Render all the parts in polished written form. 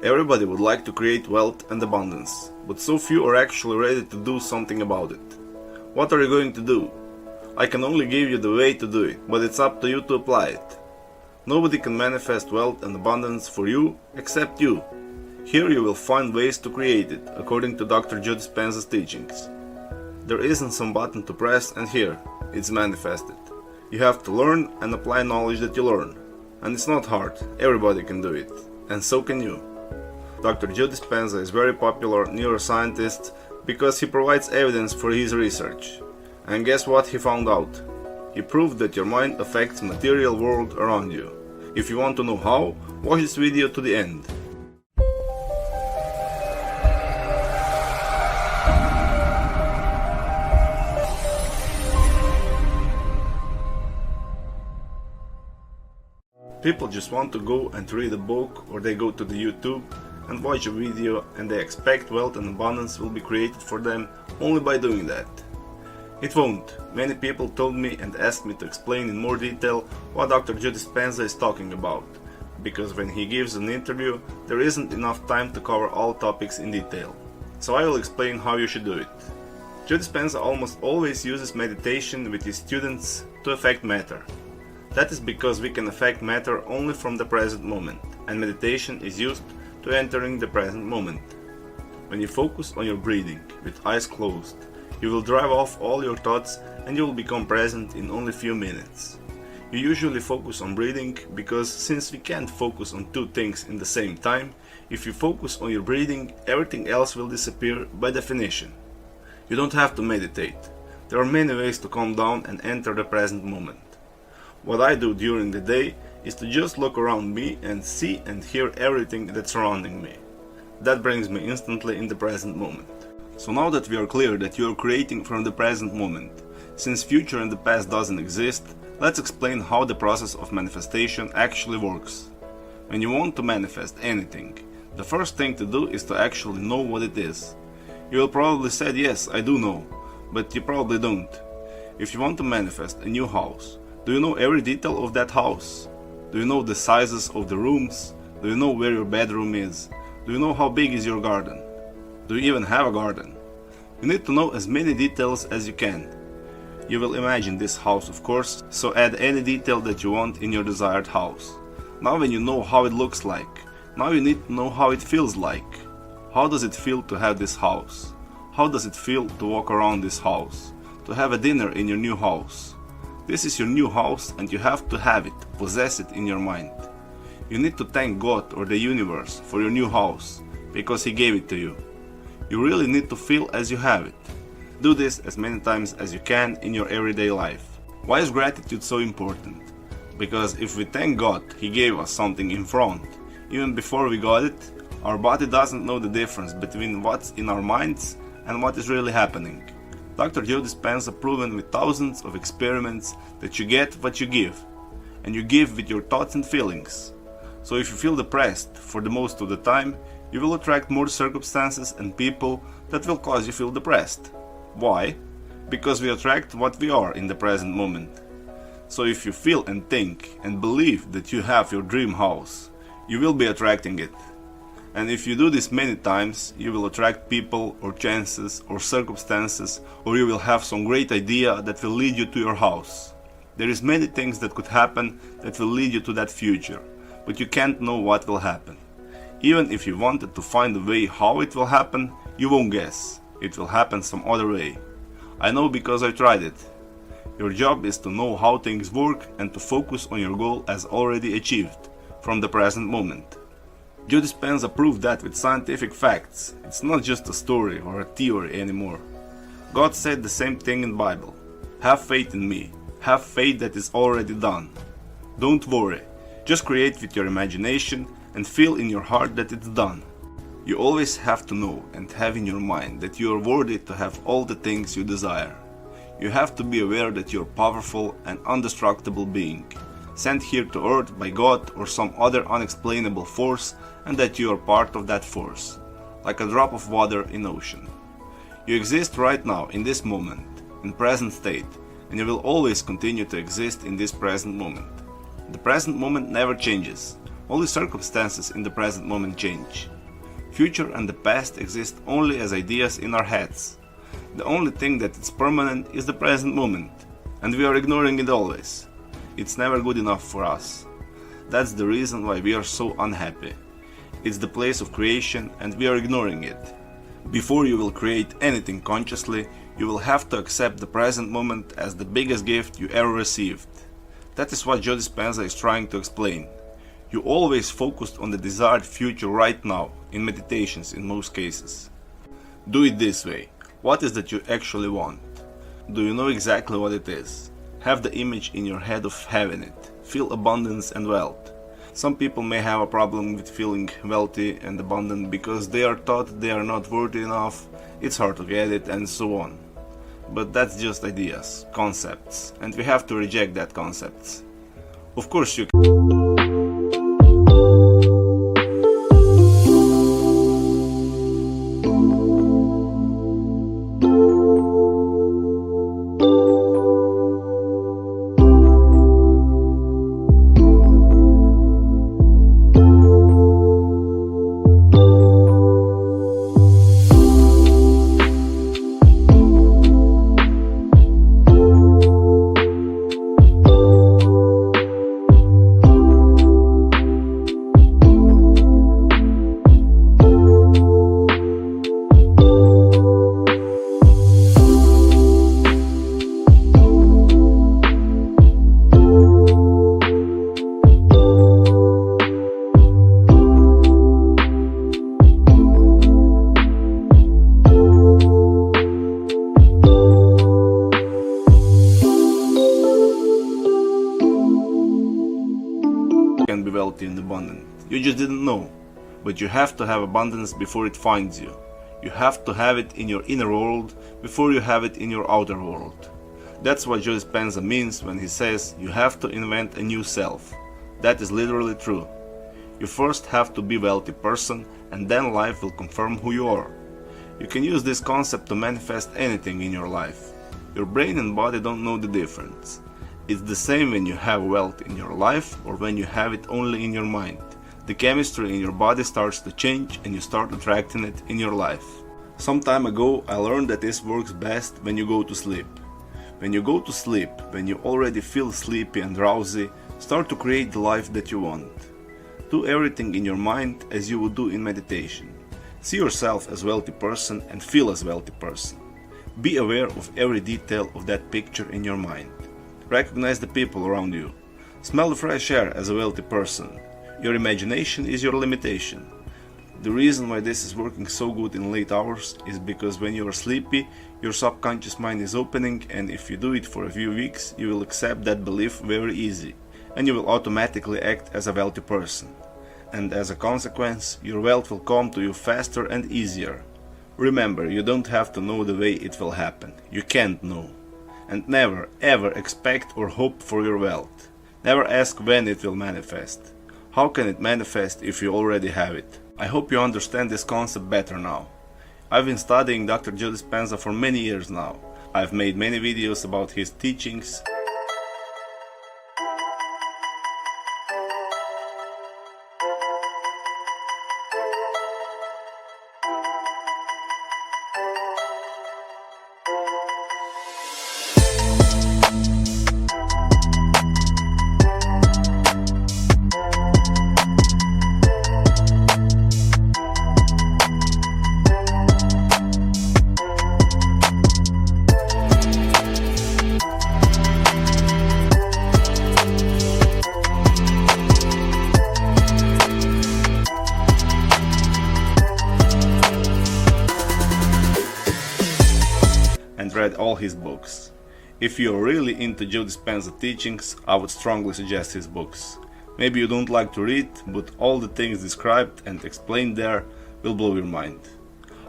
Everybody would like to create wealth and abundance, but so few are actually ready to do something about it. What are you going to do? I can only give you the way to do it, but it's up to you to apply it. Nobody can manifest wealth and abundance for you except you. Here you will find ways to create it, according to Dr. Joe Dispenza's teachings. There isn't some button to press and here, it's manifested. You have to learn and apply knowledge that you learn. And it's not hard, everybody can do it. And so can you. Dr. Joe Dispenza is very popular neuroscientist because he provides evidence for his research. And guess what he found out? He proved that your mind affects material world around you. If you want to know how, watch this video to the end. People just want to go and read a book, or they go to the YouTube and watch a video and they expect wealth and abundance will be created for them only by doing that. It won't. Many people told me and asked me to explain in more detail what Dr. Joe Dispenza is talking about, because when he gives an interview there isn't enough time to cover all topics in detail. So I will explain how you should do it. Joe Dispenza almost always uses meditation with his students to affect matter. That is because we can affect matter only from the present moment, and meditation is used to entering the present moment. When you focus on your breathing with eyes closed, you will drive off all your thoughts and you will become present in only few minutes. You usually focus on breathing because since we can't focus on two things in the same time, if you focus on your breathing, everything else will disappear by definition. You don't have to meditate. There are many ways to calm down and enter the present moment. What I do during the day is to just look around me and see and hear everything that's surrounding me. That brings me instantly in the present moment. So now that we are clear that you are creating from the present moment, since future and the past doesn't exist, let's explain how the process of manifestation actually works. When you want to manifest anything, the first thing to do is to actually know what it is. You will probably say, yes, I do know, but you probably don't. If you want to manifest a new house, do you know every detail of that house? Do you know the sizes of the rooms? Do you know where your bedroom is? Do you know how big is your garden? Do you even have a garden? You need to know as many details as you can. You will imagine this house, of course, so add any detail that you want in your desired house. Now when you know how it looks like, now you need to know how it feels like. How does it feel to have this house? How does it feel to walk around this house? To have a dinner in your new house? This is your new house and you have to have it, possess it in your mind. You need to thank God or the universe for your new house, because He gave it to you. You really need to feel as you have it. Do this as many times as you can in your everyday life. Why is gratitude so important? Because if we thank God He gave us something in front, even before we got it, our body doesn't know the difference between what's in our minds and what is really happening. Dr. Joe Dispenza proven with thousands of experiments that you get what you give, and you give with your thoughts and feelings. So if you feel depressed for the most of the time, you will attract more circumstances and people that will cause you feel depressed. Why? Because we attract what we are in the present moment. So if you feel and think and believe that you have your dream house, you will be attracting it. And if you do this many times, you will attract people or chances or circumstances, or you will have some great idea that will lead you to your house. There is many things that could happen that will lead you to that future, but you can't know what will happen. Even if you wanted to find a way how it will happen, you won't guess. It will happen some other way. I know because I tried it. Your job is to know how things work and to focus on your goal as already achieved, from the present moment. Joe Dispenza proved that with scientific facts. It's not just a story or a theory anymore. God said the same thing in the Bible. Have faith in me. Have faith that is already done. Don't worry. Just create with your imagination and feel in your heart that it's done. You always have to know and have in your mind that you are worthy to have all the things you desire. You have to be aware that you are powerful and indestructible being, sent here to earth by God or some other unexplainable force, and that you are part of that force, like a drop of water in ocean. You exist right now in this moment, in present state, and you will always continue to exist in this present moment. The present moment never changes. Only circumstances in the present moment change. Future and the past exist only as ideas in our heads. The only thing that is permanent is the present moment, and we are ignoring it always. It's never good enough for us. That's the reason why we are so unhappy. It's the place of creation and we are ignoring it. Before you will create anything consciously, you will have to accept the present moment as the biggest gift you ever received. That is what Joe Dispenza is trying to explain. You always focused on the desired future right now, in meditations in most cases. Do it this way. What is that you actually want? Do you know exactly what it is? Have the image in your head of having it. Feel abundance and wealth. Some people may have a problem with feeling wealthy and abundant because they are taught they are not worthy enough, it's hard to get it, and so on. But that's just ideas, concepts, and we have to reject that concepts. Of course you can be wealthy and abundant. You just didn't know. But you have to have abundance before it finds you. You have to have it in your inner world before you have it in your outer world. That's what Joe Dispenza means when he says you have to invent a new self. That is literally true. You first have to be a wealthy person and then life will confirm who you are. You can use this concept to manifest anything in your life. Your brain and body don't know the difference. It's the same when you have wealth in your life or when you have it only in your mind. The chemistry in your body starts to change and you start attracting it in your life. Some time ago I learned that this works best when you go to sleep. When you go to sleep, when you already feel sleepy and drowsy, start to create the life that you want. Do everything in your mind as you would do in meditation. See yourself as a wealthy person and feel as a wealthy person. Be aware of every detail of that picture in your mind. Recognize the people around you. Smell the fresh air as a wealthy person. Your imagination is your limitation. The reason why this is working so good in late hours is because when you are sleepy, your subconscious mind is opening, and if you do it for a few weeks, you will accept that belief very easy, and you will automatically act as a wealthy person. And as a consequence, your wealth will come to you faster and easier. Remember, you don't have to know the way it will happen. You can't know. And never ever expect or hope for your wealth. Never ask when it will manifest. How can it manifest if you already have it? I hope you understand this concept better now. I've been studying Dr. Joe Dispenza for many years now. I've made many videos about his teachings. And read all his books. If you're really into Joe Dispenza teachings, I would strongly suggest his books. Maybe you don't like to read, but all the things described and explained there will blow your mind.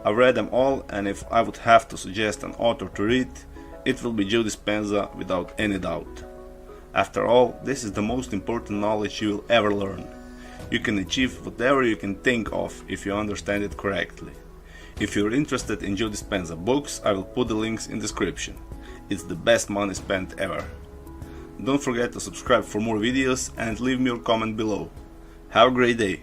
I've read them all, and if I would have to suggest an author to read, it will be Joe Dispenza without any doubt. After all, this is the most important knowledge you will ever learn. You can achieve whatever you can think of if you understand it correctly. If you're interested in Joe Dispenza books, I will put the links in description. It's the best money spent ever. Don't forget to subscribe for more videos and leave me your comment below. Have a great day.